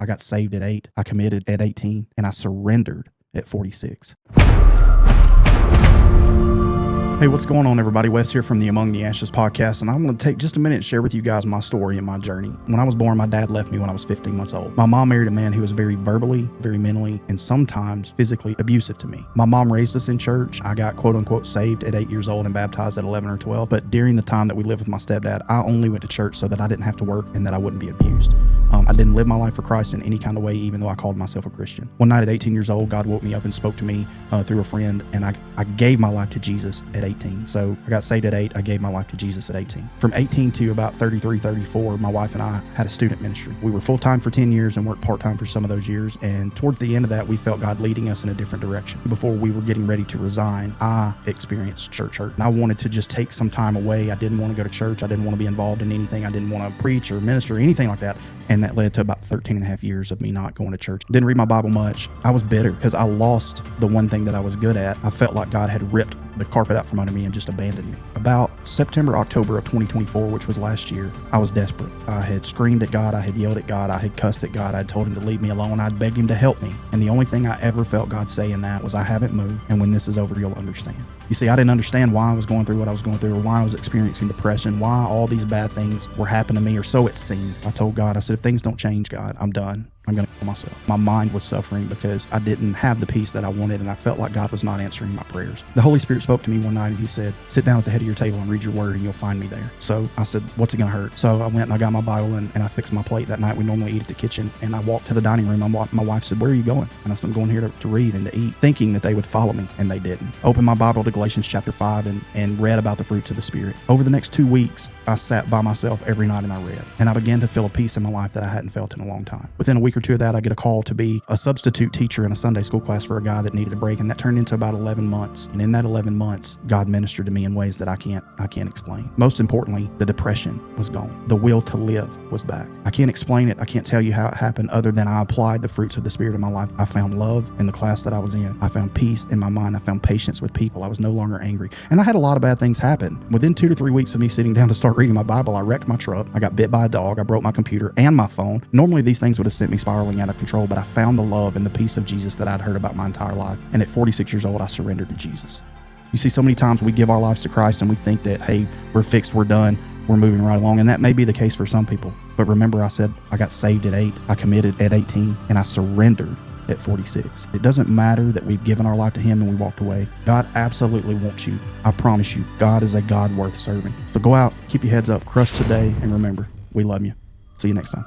I got saved at 8. I committed at 18, and I surrendered at 46. Hey, what's going on, everybody? Wes here from the Among the Ashes podcast, and I'm going to take just a minute and share with you guys my story and my journey. When I was born, my dad left me when I was 15 months old. My mom married a man who was very verbally, very mentally, and sometimes physically abusive to me. My mom raised us in church. I got quote-unquote saved at 8 years old and baptized at 11 or 12, but during the time that we lived with my stepdad, I only went to church so that I didn't have to work and that I wouldn't be abused. I didn't live my life for Christ in any kind of way, even though I called myself a Christian. One night at 18 years old, God woke me up and spoke to me through a friend, and I gave my life to Jesus at 18. So I got saved at 8. I gave my life to Jesus at 18. From 18 to about 33, 34, my wife and I had a student ministry. We were full-time for 10 years and worked part-time for some of those years. And towards the end of that, we felt God leading us in a different direction. Before we were getting ready to resign, I experienced church hurt. And I wanted to just take some time away. I didn't want to go to church. I didn't want to be involved in anything. I didn't want to preach or minister or anything like that. And that led to about 13 and a half years of me not going to church. Didn't read my Bible much. I was bitter because I lost the one thing that I was good at. I felt like God had ripped the carpet out from under me and just abandoned me. About September, October of 2024, which was last year, I was desperate. I had screamed at God. I had yelled at God. I had cussed at God. I had told him to leave me alone. I'd begged him to help me. And the only thing I ever felt God say in that was, I haven't moved. And when this is over, you'll understand. You see, I didn't understand why I was going through what I was going through, or why I was experiencing depression, why all these bad things were happening to me, or so it seemed. I told God, I said, if things don't change, God, I'm done. I'm going to kill myself. My mind was suffering because I didn't have the peace that I wanted, and I felt like God was not answering my prayers. The Holy Spirit spoke to me one night and he said, sit down at the head of your table and read your word and you'll find me there. So I said, what's it going to hurt? So I went and I got my Bible and I fixed my plate that night. We normally eat at the kitchen, and I walked to the dining room. My wife said, where are you going? And I said, I'm going here to read and to eat, thinking that they would follow me, and they didn't. Opened my Bible to Galatians chapter 5 and read about the fruits of the Spirit. Over the next 2 weeks, I sat by myself every night and I read. And I began to feel a peace in my life that I hadn't felt in a long time. Within a week or two of that, I get a call to be a substitute teacher in a Sunday school class for a guy that needed a break, and that turned into about 11 months. And in that 11 months, God ministered to me in ways that I can't explain. Most importantly, the depression was gone. The will to live was back. I can't explain it. I can't tell you how it happened other than I applied the fruits of the Spirit in my life. I found love in the class that I was in. I found peace in my mind. I found patience with people. I was no longer angry. And I had a lot of bad things happen. Within 2 to 3 weeks of me sitting down to start reading my Bible, I wrecked my truck. I got bit by a dog. I broke my computer and my phone. Normally these things would have sent me spiraling out of control, but I found the love and the peace of Jesus that I'd heard about my entire life. And at 46 years old, I surrendered to Jesus. You see, so many times we give our lives to Christ and we think that, hey, we're fixed, we're done, we're moving right along. And that may be the case for some people. But remember, I said I got saved at 8, I committed at 18, and I surrendered at 46. It doesn't matter that we've given our life to him and we walked away. God absolutely wants you. I promise you, God is a God worth serving. So go out, keep your heads up, crush today, and remember, we love you. See you next time.